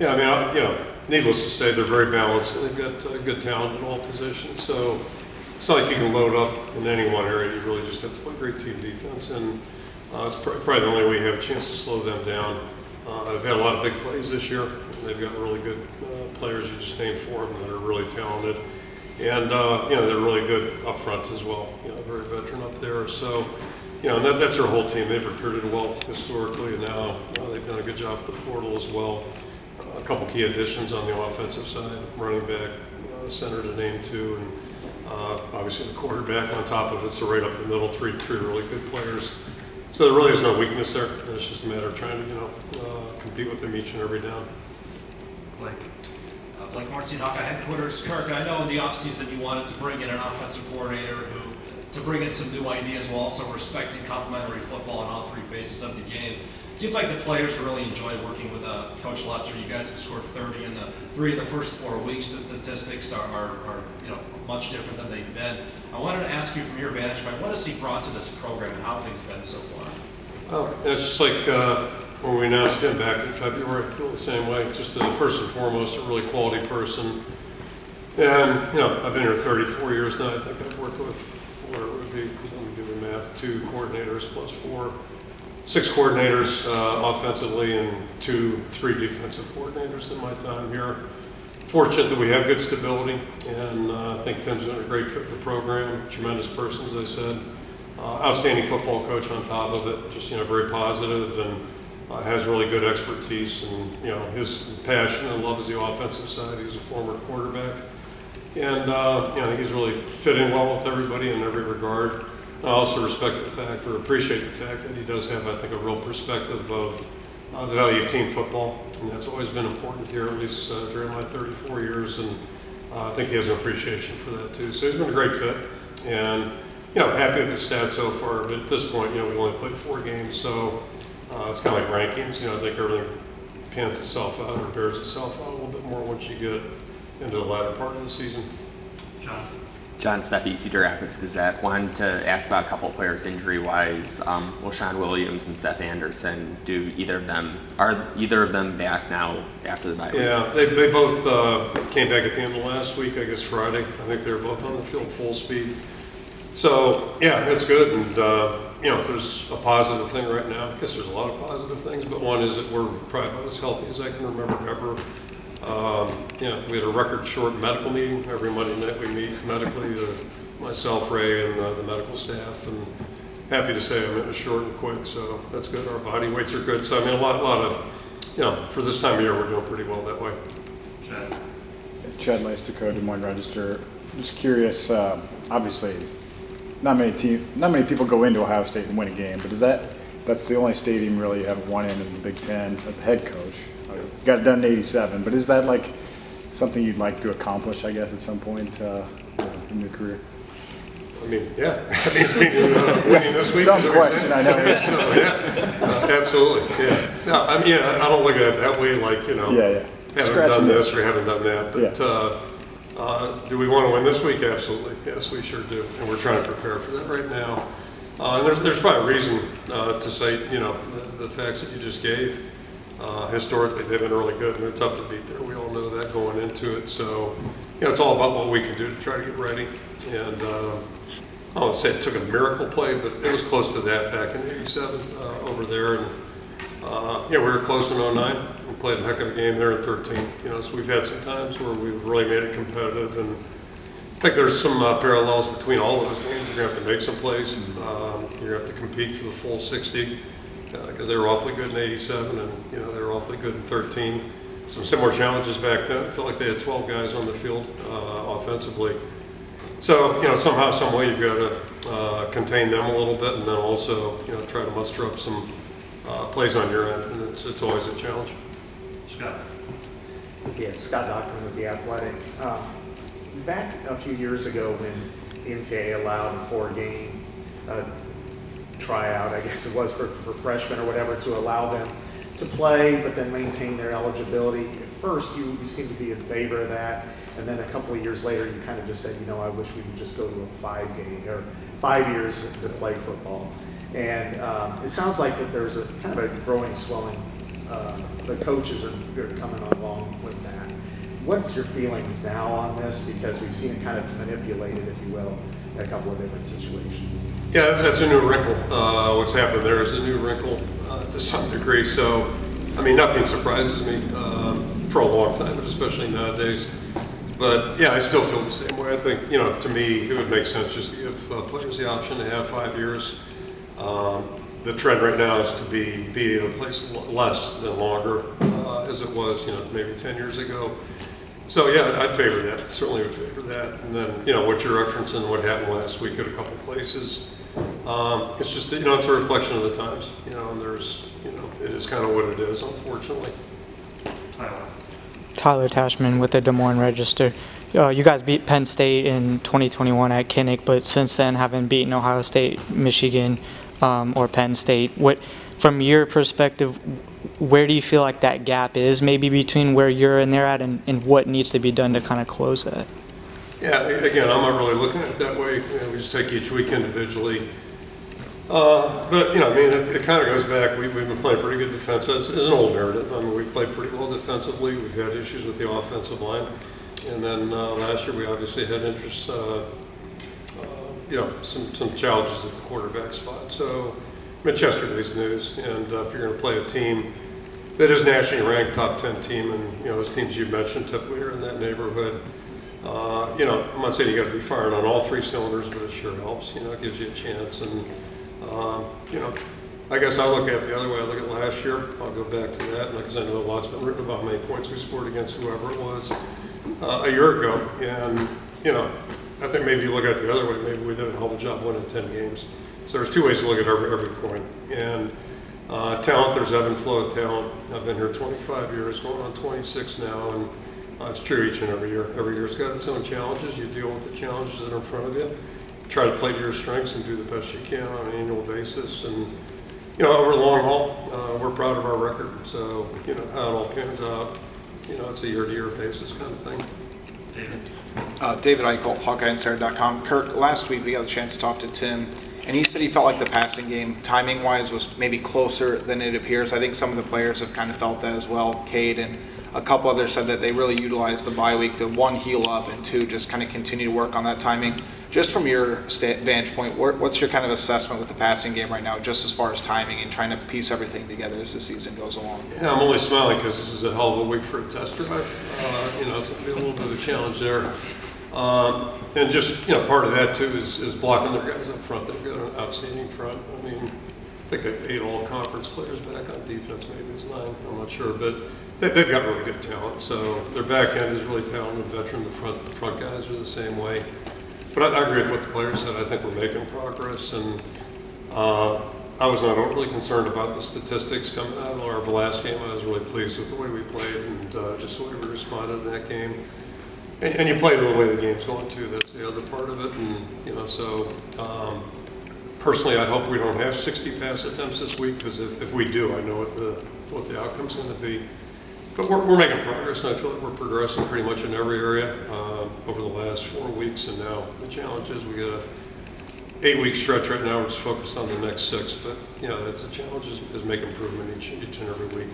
Yeah, I mean, needless to say, they're very balanced, and they've got good talent in all positions. So it's not like you can load up in any one area. You really just have to play great team defense, and it's probably the only way you have a chance to slow them down. They've had a lot of big plays this year, and they've got really good players you just named for them that are really talented. And, they're really good up front as well, very veteran up there. So, and that's their whole team. They've recruited well historically, and now they've done a good job with the portal as well. A couple key additions on the offensive side, running back, center to name two, and obviously the quarterback on top of it. So right up the middle, three really good players. So there really is no weakness there. It's just a matter of trying to, compete with them each and every down. Blake Martin, Hawkeye headquarters. Kirk, I know in the offseason you wanted to bring in an offensive coordinator to bring in some new ideas while also respecting complementary football on all three phases of the game. It seems like the players really enjoy working with Coach Lester. You guys have scored 30 in the first 4 weeks. The statistics are much different than they've been. I wanted to ask you from your vantage point, what has he brought to this program and how have things been so far? Well, it's just like when we announced him back in February, I feel the same way. Just first and foremost, a really quality person. And, I've been here 34 years now. I think I've worked with, whatever it would be, let me do the math, 2 coordinators plus 6 coordinators offensively and 3 defensive coordinators in my time here. Fortunate that we have good stability, and I think Tim's been a great fit for the program, tremendous person, as I said. Outstanding football coach on top of it, just, very positive and has really good expertise, and, his passion and love is the offensive side. He's a former quarterback, and, he's really fitting well with everybody in every regard. I also appreciate the fact that he does have, I think, a real perspective of the value of team football, and that's always been important here, at least during my 34 years, and I think he has an appreciation for that too. So he's been a great fit, and happy with the stats so far. But at this point, we've only played 4 games, so it's kind of like rankings. I think everything pans itself out or bears itself out a little bit more once you get into the latter part of the season. John Steffi, Cedar Rapids Gazette. Wanted to ask about a couple of players injury-wise. Leshon Williams and Seth Anderson. Are either of them back now after the bye week? Yeah, they both came back at the end of last week, I guess Friday. I think they were both on the field full speed. So, yeah, it's good. And, if there's a positive thing right now, I guess there's a lot of positive things, but one is that we're probably about as healthy as I can remember ever. We had a record short medical meeting. Every Monday night we meet medically, myself, Ray, and the medical staff. And happy to say it was short and quick, so that's good. Our body weights are good. So, a lot of, for this time of year, we're doing pretty well that way. Chad Leistikow, Des Moines Register. Just curious, obviously, not many people go into Ohio State and win a game, but that's the only stadium really you haven't won in the Big Ten as a head coach. Got it done in '87, but is that like something you'd like to accomplish, I guess, at some point in your career? Yeah. Winning this week. Dumb question, I know. Absolutely. Yeah. No, I don't look at it that way, like, haven't done this or haven't done that, but do we want to win this week? Absolutely. Yes, we sure do, and we're trying to prepare for that right now. And there's probably a reason to say, the facts that you just gave. Historically, they've been really good, and they're tough to beat there. We all know that going into it. So, it's all about what we can do to try to get ready. And I don't say it took a miracle play, but it was close to that back in '87 over there. And we were close in '09. We played a heck of a game there in '13. So we've had some times where we've really made it competitive. And I think there's some parallels between all of those games. You're going to have to make some plays. You're going to have to compete for the full 60. Because they were awfully good in '87, and they were awfully good in '13. Some similar challenges back then. I feel like they had 12 guys on the field offensively. So somehow, some way, you've got to contain them a little bit, and then also try to muster up some plays on your end, and it's always a challenge. Scott. Yeah, Scott Dockman with The Athletic. Back a few years ago when the NCAA allowed a 4-game tryout, I guess it was for freshmen or whatever, to allow them to play but then maintain their eligibility. At first you seemed to be in favor of that, and then a couple of years later you kind of just said, I wish we could just go to a 5-game or 5 years to play football. And it sounds like that there's a kind of a growing swelling. The coaches are coming along with that. What's your feelings now on this? Because we've seen it kind of manipulated, if you will, in a couple of different situations. Yeah, that's a new wrinkle. What's happened there is a new wrinkle to some degree. So, I mean, nothing surprises me for a long time, but especially nowadays. But yeah, I still feel the same way. I think, to me, it would make sense just to give players the option to have 5 years. The trend right now is to be in a place less than longer, as it was, maybe 10 years ago. So yeah, I'd favor that. Certainly would favor that. And then, what you're referencing, what happened last week at a couple places, it's just, it's a reflection of the times, and there's, it is kind of what it is, unfortunately. Tyler Tashman with the Des Moines Register. You guys beat Penn State in 2021 at Kinnick, but since then haven't beaten Ohio State, Michigan, or Penn State. From your perspective, where do you feel like that gap is maybe between where you're and they're at, and what needs to be done to kind of close that? Yeah, again, I'm not really looking at it that way. We just take each week individually. But, it kind of goes back. We've been playing pretty good defense. It's an old narrative. I mean, we've played pretty well defensively. We've had issues with the offensive line. And then last year we obviously had interest, some challenges at the quarterback spot. So, yesterday's news. And if you're going to play a team that is nationally ranked, top 10 team, and, those teams you mentioned typically are in that neighborhood, I'm not saying you got to be firing on all 3 cylinders, but it sure helps. It gives you a chance. And, I guess I look at it the other way. I look at last year. I'll go back to that, because I know a lot's been written about how many points we scored against whoever it was a year ago. And, I think maybe you look at it the other way. Maybe we did a hell of a job winning 10 games. So there's 2 ways to look at every point. And talent, there's ebb and flow of talent. I've been here 25 years, going on 26 now, and it's true each and every year. Every year's got its own challenges. You deal with the challenges that are in front of you. Try to play to your strengths and do the best you can on an annual basis. And, over the long haul, we're proud of our record. So, how it all pans out, it's a year-to-year basis kind of thing. David Eichel, HawkeyeInsider.com. Kirk, last week we got a chance to talk to Tim, and he said he felt like the passing game, timing-wise, was maybe closer than it appears. I think some of the players have kind of felt that as well. Cade and a couple others said that they really utilized the bye week to, 1, heal up, and 2, just kind of continue to work on that timing. Just from your vantage point, what's your kind of assessment with the passing game right now, just as far as timing and trying to piece everything together as the season goes along? Yeah, I'm only smiling because this is a hell of a week for a test drive. It's going to be a little bit of a challenge there. And just, part of that too is blocking their guys up front. They've got an outstanding front. I mean, I think they've 8 all-conference players back on defense. Maybe it's 9. I'm not sure, but they've got really good talent. So their back end is really talented, veteran. The front guys are the same way. But I agree with what the players said. I think we're making progress, and I was not overly concerned about the statistics coming out of our last game. I was really pleased with the way we played and just the way we responded in that game. And you play to the way the game's going too. That's the other part of it. And so personally, I hope we don't have 60 pass attempts this week, because if we do, I know what the outcome's going to be. But we're making progress, and I feel like we're progressing pretty much in every area over the last 4 weeks. And now the challenge is we got a 8-week stretch right now. We're just focused on the next 6. But that's the challenge is make improvement each and every week.